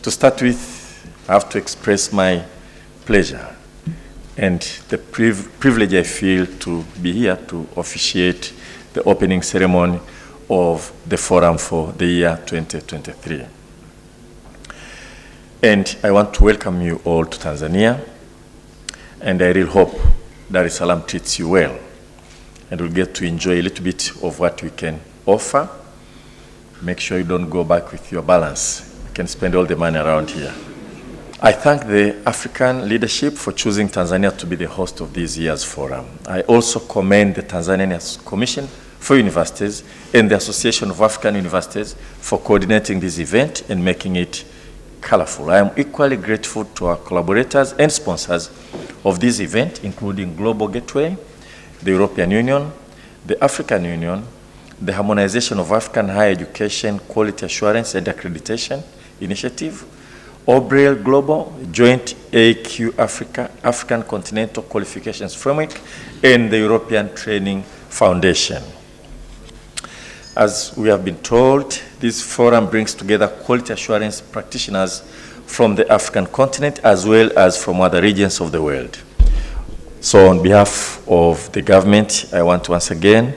To start with, I have to express my pleasure and the privilege I feel to be here to officiate the opening ceremony of the forum for the year 2023. And I want to welcome you all to Tanzania, and I really hope Dar es Salaam treats you well, and we'll get to enjoy a little bit of what we can offer. Make sure you don't go back with your balance. You can spend all the money around here. I thank the African leadership for choosing Tanzania to be the host of this year's forum. I also commend the Tanzanian Commission for Universities and the Association of African Universities for coordinating this event and making it colorful. I am equally grateful to our collaborators and sponsors of this event, including Global Gateway, the European Union, the African Union, the Harmonization of African Higher Education Quality Assurance and Accreditation Initiative, Ubora Global, Joint AQ Africa, African Continental Qualifications Framework, and the European Training Foundation. As we have been told, this forum brings together quality assurance practitioners from the African continent as well as from other regions of the world. So on behalf of the government, I want once again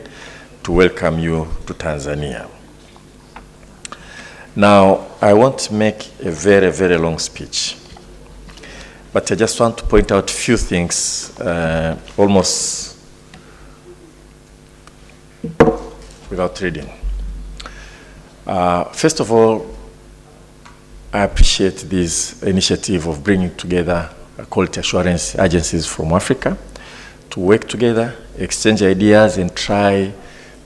to welcome you to Tanzania. Now, I won't make a very, very long speech, but I just want to point out a few things, almost without reading. First of all, I appreciate this initiative of bringing together quality assurance agencies from Africa to work together, exchange ideas, and try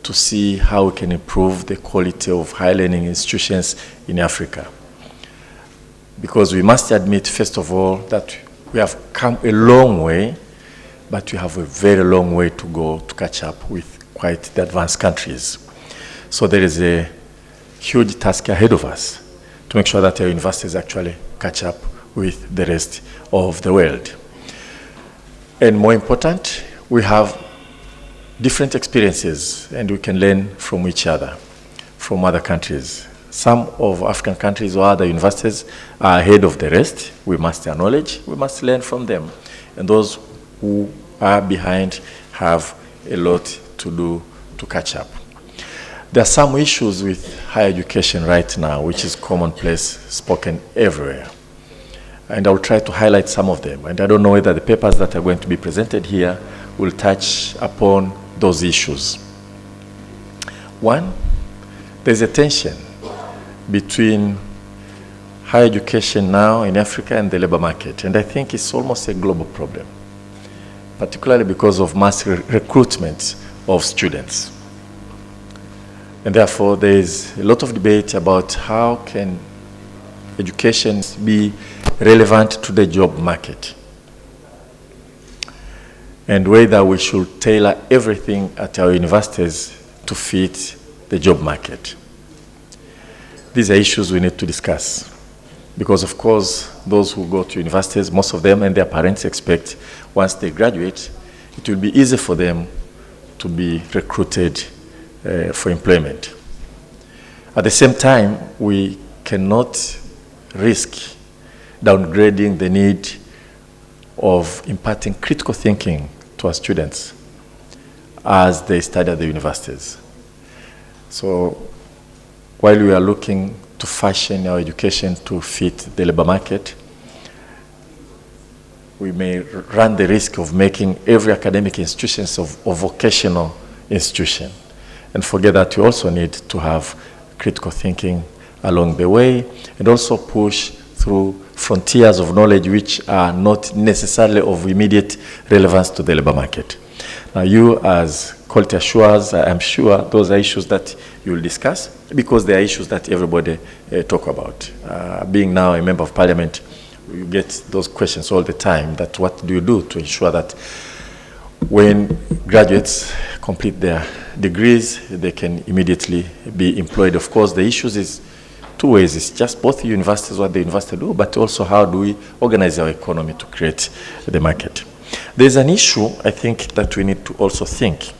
to see how we can improve the quality of higher learning institutions in Africa. Because we must admit, first of all, that we have come a long way, but we have a very long way to go to catch up with quite the advanced countries. So there is a huge task ahead of us to make sure that our universities actually catch up with the rest of the world. And more important, we have different experiences, and we can learn from each other, from other countries. Some of African countries or other universities are ahead of the rest. We must acknowledge, we must learn from them. And those who are behind have a lot to do to catch up. There are some issues with higher education right now, which is commonplace, spoken everywhere. And I'll try to highlight some of them. And I don't know whether the papers that are going to be presented here will touch upon those issues. One, there's a tension between higher education now in Africa and the labor market. And I think it's almost a global problem, particularly because of mass recruitment of students. And therefore, there is a lot of debate about how can education be relevant to the job market, and whether we should tailor everything at our universities to fit the job market. These are issues we need to discuss, because of course, those who go to universities, most of them and their parents expect once they graduate, it will be easy for them to be recruited for employment. At the same time, we cannot risk downgrading the need of imparting critical thinking to our students as they study at the universities. So while we are looking to fashion our education to fit the labor market, we may run the risk of making every academic institution a vocational institution, and forget that we also need to have critical thinking along the way, and also push through frontiers of knowledge which are not necessarily of immediate relevance to the labor market. Now, you as quality assurers, I'm sure those are issues that you will discuss, because they are issues that everybody talk about. Being now a member of parliament, you get those questions all the time, that what do you do to ensure that when graduates complete their degrees, they can immediately be employed. Of course, the issues is two ways. It's just both universities, what the university do, but also how do we organize our economy to create the market. There's an issue, I think, that we need to also think.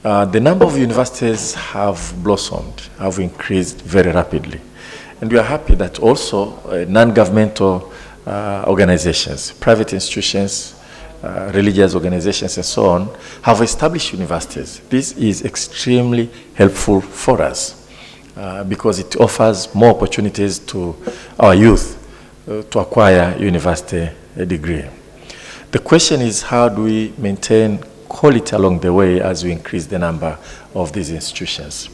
The number of universities have blossomed, have increased very rapidly. And we are happy that also non-governmental organizations, private institutions, religious organizations and so on, have established universities. This is extremely helpful for us because it offers more opportunities to our youth to acquire university degree. The question is, how do we maintain quality along the way as we increase the number of these institutions?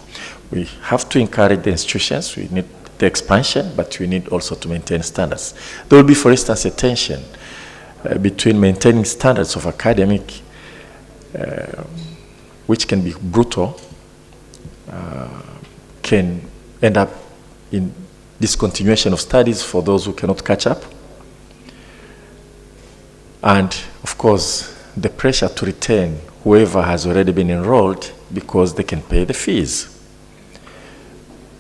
We have to encourage the institutions. We need the expansion, but we need also to maintain standards. There will be, for instance, a tension between maintaining standards of academic, which can be brutal, can end up in discontinuation of studies for those who cannot catch up. And of course, the pressure to retain whoever has already been enrolled because they can pay the fees.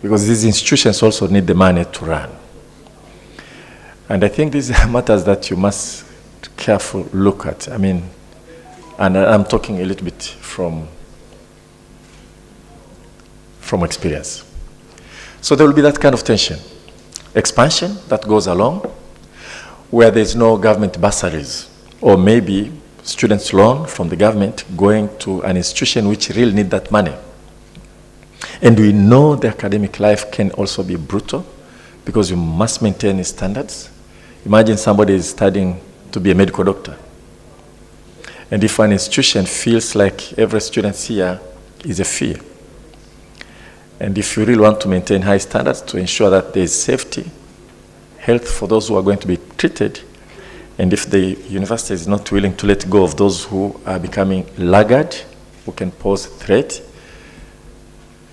Because these institutions also need the money to run. And I think these are matters that you must carefully look at. I mean, and I'm talking a little bit from experience. So there will be that kind of tension. Expansion that goes along, where there's no government bursaries, or maybe students' loan from the government going to an institution which really need that money. And we know the academic life can also be brutal because you must maintain standards. Imagine somebody is studying to be a medical doctor. And if an institution feels like every student here is a fee, and if you really want to maintain high standards to ensure that there is safety, health for those who are going to be treated, and if the university is not willing to let go of those who are becoming laggard, who can pose threat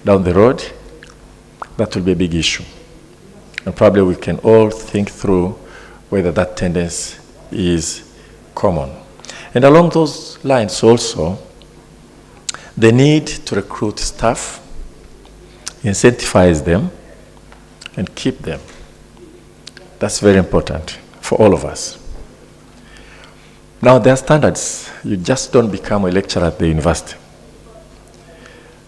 down the road, that will be a big issue. And probably we can all think through whether that tendency is common. And along those lines also, the need to recruit staff, incentivize them, and keep them. That's very important for all of us. Now, there are standards. You just don't become a lecturer at the university.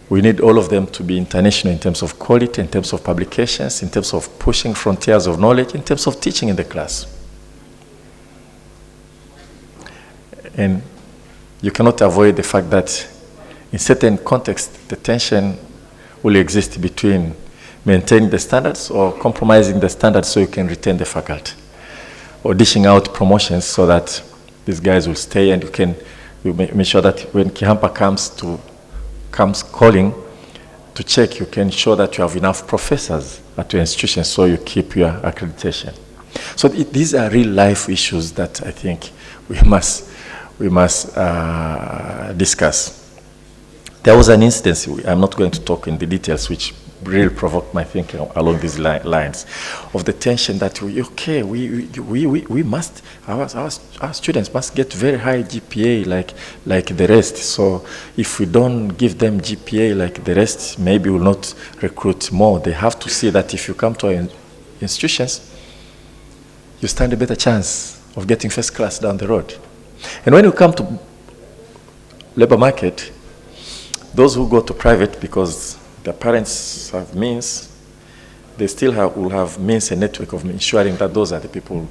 We need all of them to be international in terms of quality, in terms of publications, in terms of pushing frontiers of knowledge, in terms of teaching in the class. And you cannot avoid the fact that in certain contexts, the tension will exist between maintaining the standards or compromising the standards so you can retain the faculty, or dishing out promotions so that these guys will stay, and you make sure that when Kihampa comes calling to check, you can ensure that you have enough professors at your institution so you keep your accreditation. So these are real life issues that I think we must discuss. There was an instance, I'm not going to talk in the details, which really provoked my thinking along these lines, of the tension that we must, our students must get very high GPA like the rest. So if we don't give them GPA like the rest, maybe we'll not recruit more. They have to see that if you come to our institutions, you stand a better chance of getting first class down the road. And when you come to labor market, those who go to private because their parents have means, they still will have means and network of ensuring that those are the people who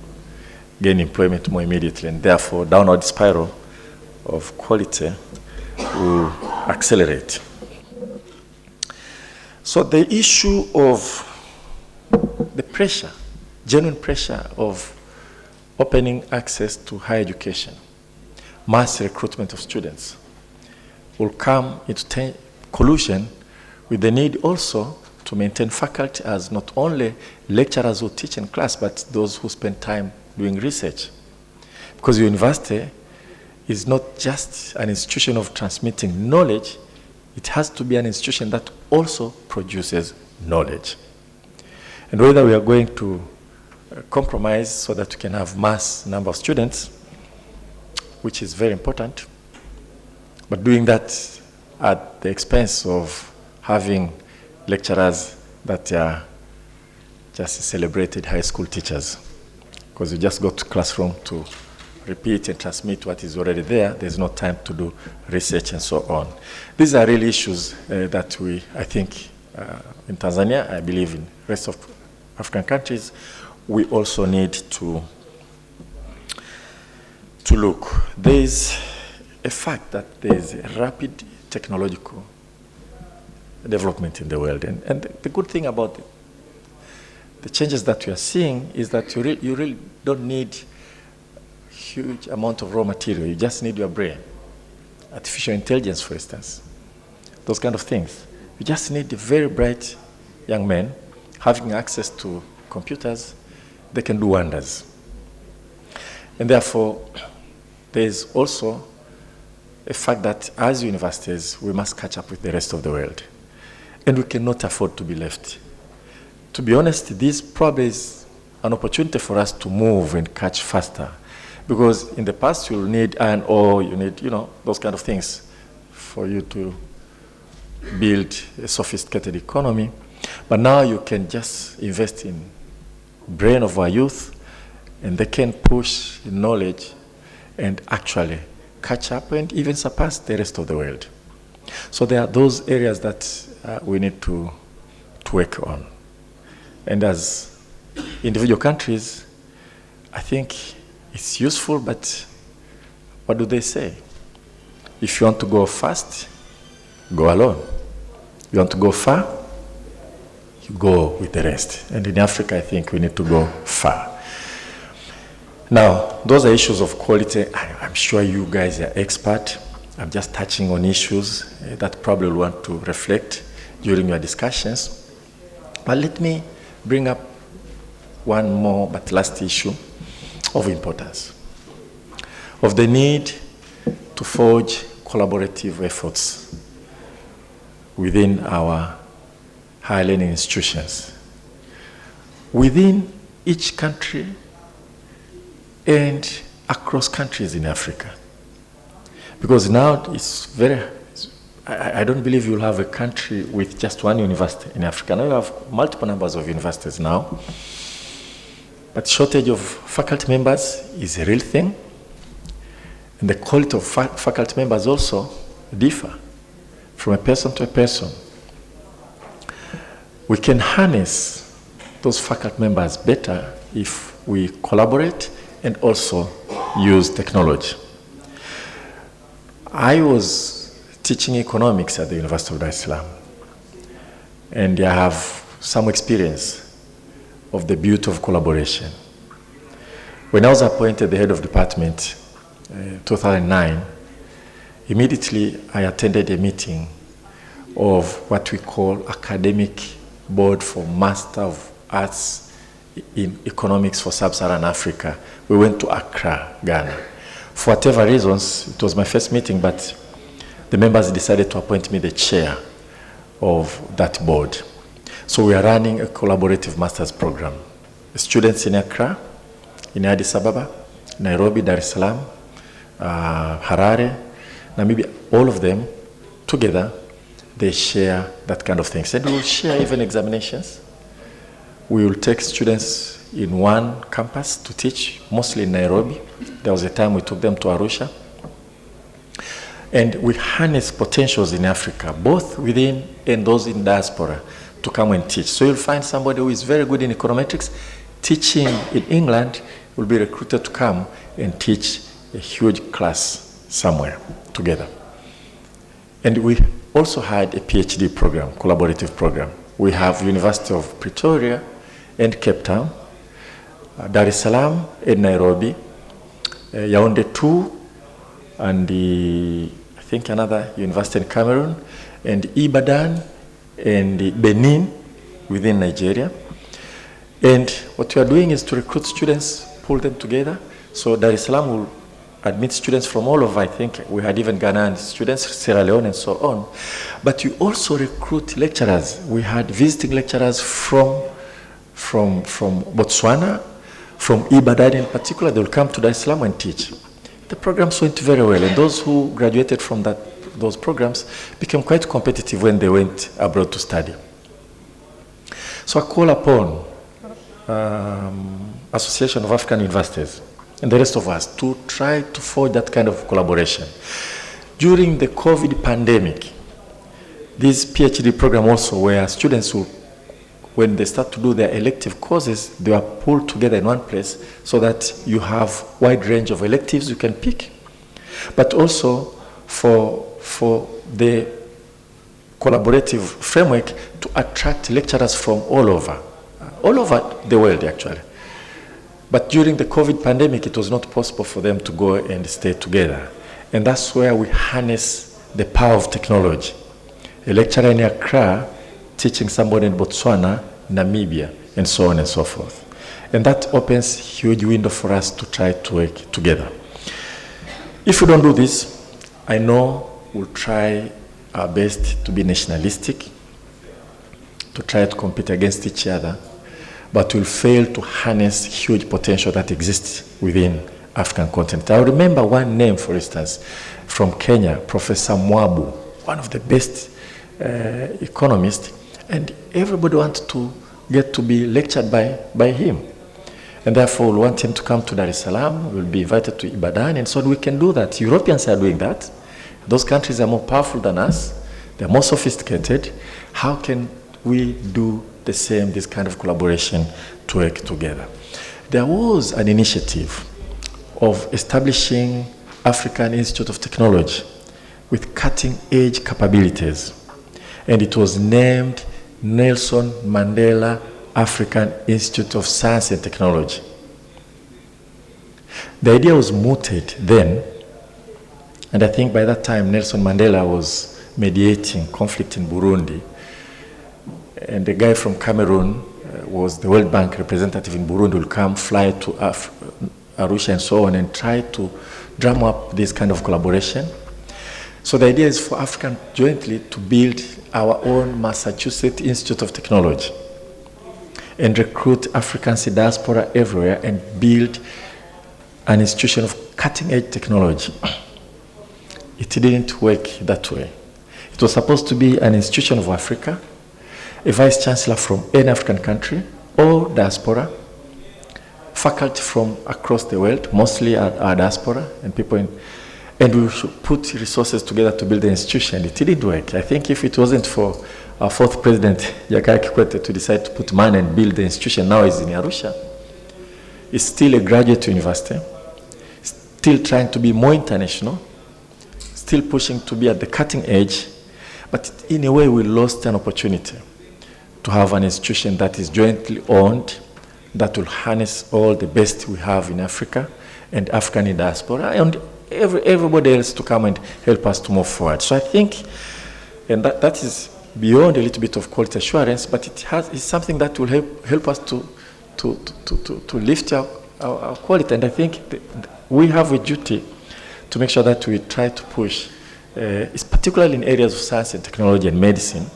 gain employment more immediately, and therefore downward spiral of quality will accelerate. So the issue of the pressure, genuine pressure of opening access to higher education, mass recruitment of students, will come into collusion with the need also to maintain faculty as not only lecturers who teach in class, but those who spend time doing research. Because your university is not just an institution of transmitting knowledge, it has to be an institution that also produces knowledge. And whether we are going to compromise so that we can have mass number of students, which is very important, but doing that at the expense of having lecturers that are just celebrated high school teachers, because you just go to classroom to repeat and transmit what is already there. There's no time to do research and so on. These are really issues that I think in Tanzania, I believe in the rest of African countries, we also need to look. There is a fact that there is a rapid technological development in the world. And the good thing about the changes that we are seeing is that you really don't need huge amount of raw material. You just need your brain. Artificial intelligence, for instance. Those kind of things. You just need a very bright young men having access to computers. They can do wonders. And therefore, there is also a fact that as universities, we must catch up with the rest of the world. And we cannot afford to be left. To be honest, this probably is an opportunity for us to move and catch faster. Because in the past, you'll need iron ore, you need, those kind of things for you to build a sophisticated economy. But now you can just invest in brain of our youth, and they can push knowledge and actually catch up and even surpass the rest of the world. So there are those areas that we need to work on. And as individual countries, I think it's useful, but what do they say? If you want to go fast, go alone. You want to go far, you go with the rest. And in Africa, I think we need to go far. Now, those are issues of quality. I'm sure you guys are expert. I'm just touching on issues that probably will want to reflect during your discussions. But let me bring up one more but last issue of importance, of the need to forge collaborative efforts within our higher learning institutions, within each country and across countries in Africa. Because now I don't believe you'll have a country with just one university in Africa. Now you have multiple numbers of universities now. But shortage of faculty members is a real thing. And the quality of faculty members also differ from a person to a person. We can harness those faculty members better if we collaborate and also use technology. I was teaching economics at the University of Dar es Salaam, and I have some experience of the beauty of collaboration. When I was appointed the head of department, 2009, immediately I attended a meeting of what we call Academic Board for Master of Arts in Economics for Sub-Saharan Africa. We went to Accra, Ghana. For whatever reasons, it was my first meeting, but the members decided to appoint me the chair of that board. So we are running a collaborative master's program. Students in Accra, in Addis Ababa, Nairobi, Dar es Salaam, Harare, Namibia, all of them together, they share that kind of things. And we will share even examinations. We will take students in one campus to teach, mostly in Nairobi. There was a time we took them to Arusha. And we harness potentials in Africa, both within and those in diaspora, to come and teach. So you'll find somebody who is very good in econometrics teaching in England will be recruited to come and teach a huge class somewhere together. And we also had a PhD program, collaborative program. We have University of Pretoria and Cape Town, Dar es Salaam and Nairobi, Yaoundé 2, and I think another university in Cameroon, and Ibadan and Benin within Nigeria. And what we are doing is to recruit students, pull them together. So Dar es Salaam will admit students from all over. I think we had even Ghanaian students, Sierra Leone and so on. But we also recruit lecturers. We had visiting lecturers from Botswana, from Ibadan in particular. They will come to Dar es Salaam and teach. The programs went very well, and those who graduated from those programs became quite competitive when they went abroad to study. So I call upon Association of African Universities and the rest of us to try to forge that kind of collaboration. During the COVID pandemic, this PhD program also, where students will when they start to do their elective courses, they are pulled together in one place so that you have wide range of electives you can pick. But also for the collaborative framework to attract lecturers from all over the world actually. But during the COVID pandemic, it was not possible for them to go and stay together. And that's where we harness the power of technology. A lecturer in Accra teaching somebody in Botswana, Namibia, and so on and so forth. And that opens a huge window for us to try to work together. If we don't do this, I know we'll try our best to be nationalistic, to try to compete against each other, but we'll fail to harness huge potential that exists within African continent. I remember one name, for instance, from Kenya, Professor Mwabu, one of the best economists, and everybody wants to get to be lectured by him. And therefore, we want him to come to Dar es Salaam, we'll be invited to Barani, and so we can do that. Europeans are doing that. Those countries are more powerful than us. They're more sophisticated. How can we do the same, this kind of collaboration to work together? There was an initiative of establishing African Institute of Technology with cutting-edge capabilities. And it was named Nelson Mandela African Institute of Science and Technology. The idea was mooted then, and I think by that time Nelson Mandela was mediating conflict in Burundi. And the guy from Cameroon was the World Bank representative in Burundi, will come, fly to Arusha and so on, and try to drum up this kind of collaboration. So the idea is for Africa jointly to build our own Massachusetts Institute of Technology and recruit Africans in diaspora everywhere and build an institution of cutting-edge technology. It didn't work that way. It was supposed to be an institution of Africa, a vice chancellor from any African country or diaspora, faculty from across the world, mostly our diaspora, and people in, and we should put resources together to build the institution. It didn't work. I think if it wasn't for our fourth president, Jakaya Kikwete, to decide to put money and build the institution, now is in Arusha. It's still a graduate university, still trying to be more international, still pushing to be at the cutting edge, but in a way we lost an opportunity to have an institution that is jointly owned, that will harness all the best we have in Africa and African in diaspora, and everybody else to come and help us to move forward. So I think, and that is beyond a little bit of quality assurance, but it's something that will help us to lift our quality. And I think we have a duty to make sure that we try to push, it's particularly in areas of science and technology and medicine,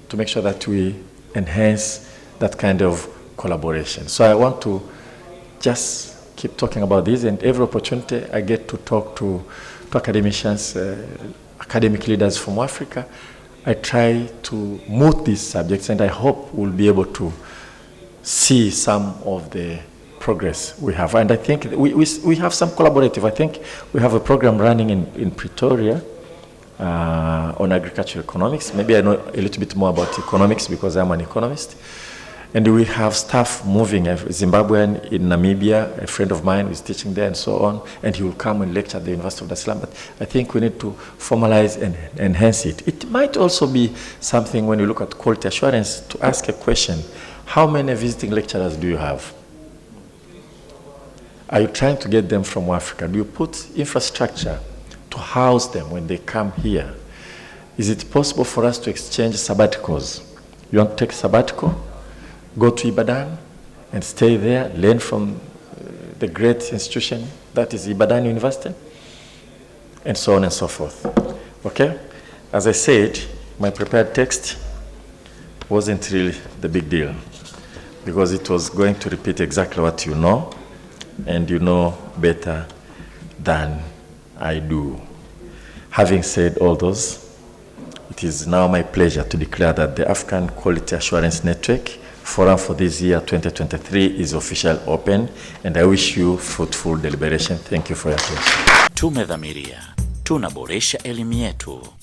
to make sure that we enhance that kind of collaboration. So I want to just keep talking about this, and every opportunity I get to talk to academicians, academic leaders from Africa, I try to moot these subjects, and I hope we'll be able to see some of the progress we have. And I think we have some collaborative. I think we have a program running in Pretoria on agricultural economics. Maybe I know a little bit more about economics because I'm an economist. And we have staff moving, a Zimbabwean in Namibia, a friend of mine who is teaching there and so on, and he will come and lecture at the University of Dar es Salaam. But I think we need to formalize and enhance it. It might also be something, when you look at quality assurance, to ask a question: how many visiting lecturers do you have? Are you trying to get them from Africa? Do you put infrastructure to house them when they come here? Is it possible for us to exchange sabbaticals? You want to take a sabbatical? Go to Ibadan and stay there, learn from the great institution that is Ibadan University, and so on and so forth. Okay? As I said, my prepared text wasn't really the big deal because it was going to repeat exactly what you know, and you know better than I do. Having said all those, it is now my pleasure to declare that the African Quality Assurance Network Forum for this year 2023 is officially open, and I wish you fruitful deliberation. Thank you for your attention. Tumedhamiria, tunaboresha elimu yetu.